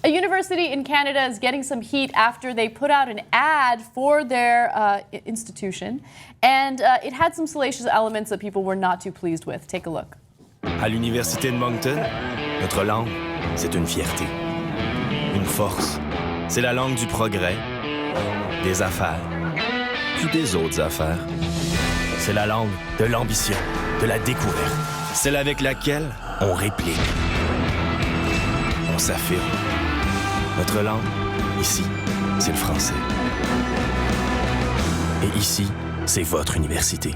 A university in Canada is getting some heat after they put out an ad for their institution, and it had some salacious elements that people were not too pleased with. Take a look. À l'Université de Moncton, notre langue, c'est une fierté, une force. C'est la langue du progrès, des affaires, puis des autres affaires. C'est la langue de l'ambition, de la découverte. Celle avec laquelle on réplique, on s'affirme. Notre langue, ici, c'est le français. Et ici, c'est votre université.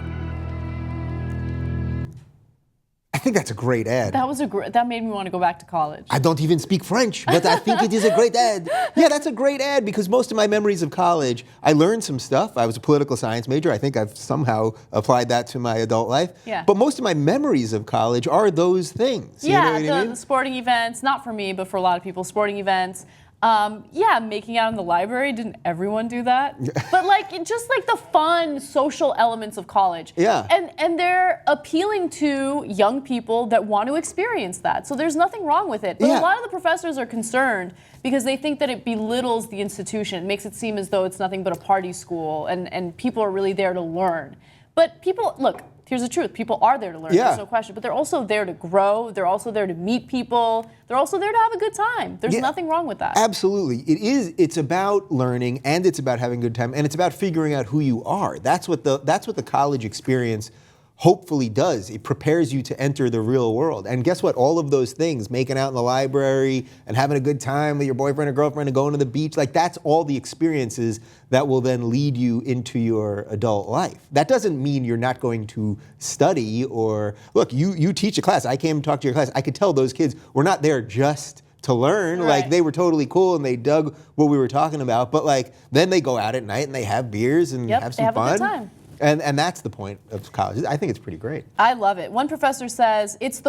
I think that's a great ad. That made me want to go back to college. I don't even speak French, but I think it is a great ad. Yeah, that's a great ad because most of my memories of college, I learned some stuff. I was a political science major. I think I've somehow applied that to my adult life. Yeah. But most of my memories of college are those things. You know what I mean? The sporting events, not for me, but for a lot of people, sporting events. Making out in the library. Didn't everyone do that? But just the fun social elements of college. Yeah. And they're appealing to young people that want to experience that. So there's nothing wrong with it. But a lot of the professors are concerned because they think that it belittles the institution. It makes it seem as though it's nothing but a party school and people are really there to learn. But people, look, here's the truth. People are there to learn, there's no question. But they're also there to grow. They're also there to meet people. They're also there to have a good time. There's nothing wrong with that. Absolutely. It's about learning and it's about having a good time and it's about figuring out who you are. That's what the college experience hopefully does. It prepares you to enter the real world. And guess what? All of those things, making out in the library and having a good time with your boyfriend or girlfriend and going to the beach, that's all the experiences that will then lead you into your adult life. That doesn't mean you're not going to study or, look, you teach a class. I came and talked to your class. I could tell those kids were not there just to learn. Right. They were totally cool and they dug what we were talking about. But then they go out at night and they have beers and have some fun. A good time. And that's the point of college. I think it's pretty great. I love it. One professor says, it's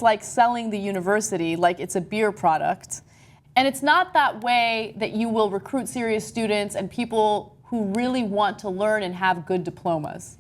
like selling the university like it's a beer product. And it's not that way that you will recruit serious students and people who really want to learn and have good diplomas.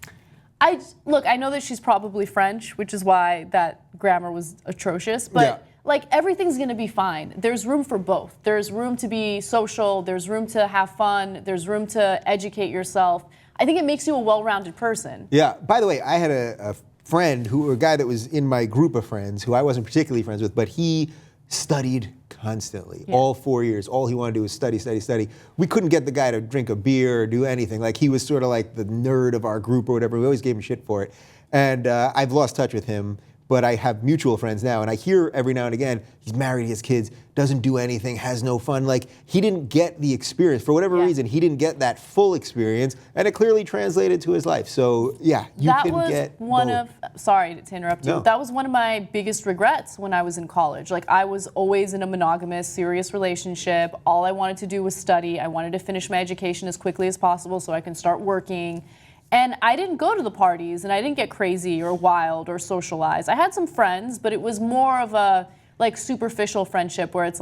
I know that she's probably French, which is why that grammar was atrocious, but everything's gonna be fine. There's room for both. There's room to be social, there's room to have fun, there's room to educate yourself. I think it makes you a well-rounded person. Yeah. By the way, I had a friend a guy that was in my group of friends who I wasn't particularly friends with, but he studied constantly, all 4 years. All he wanted to do was study, study, study. We couldn't get the guy to drink a beer or do anything. He was sort of like the nerd of our group or whatever. We always gave him shit for it. And I've lost touch with him. But I have mutual friends now, and I hear every now and again, he's married, he has kids, doesn't do anything, has no fun. He didn't get the experience. For whatever reason, he didn't get that full experience, and it clearly translated to his life. So, you can get both. Sorry to interrupt you, but that was one of my biggest regrets when I was in college. I was always in a monogamous, serious relationship. All I wanted to do was study. I wanted to finish my education as quickly as possible so I can start working. And I didn't go to the parties, and I didn't get crazy or wild or socialize. I had some friends, but it was more of a superficial friendship where it's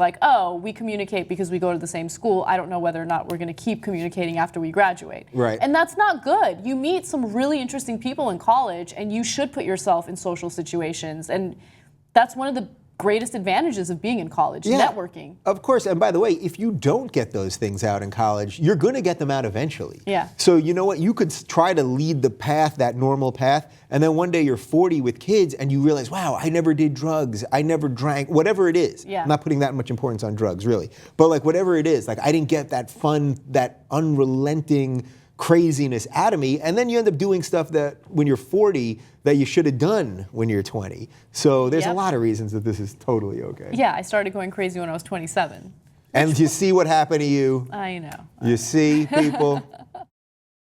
we communicate because we go to the same school. I don't know whether or not we're going to keep communicating after we graduate. Right. And that's not good. You meet some really interesting people in college, and you should put yourself in social situations. And that's one of the greatest advantages of being in college, networking. Of course, and by the way, if you don't get those things out in college, you're going to get them out eventually. Yeah. So you know what? You could try to lead the path, that normal path, and then one day you're 40 with kids and you realize, wow, I never did drugs, I never drank, whatever it is. Yeah. I'm not putting that much importance on drugs, really. But whatever it is, I didn't get that fun, that unrelenting craziness out of me, and then you end up doing stuff that when you're 40 that you should have done when you're 20. So there's a lot of reasons that this is totally okay. Yeah, I started going crazy when I was 27. And you see what happened to you. I know. You see, people.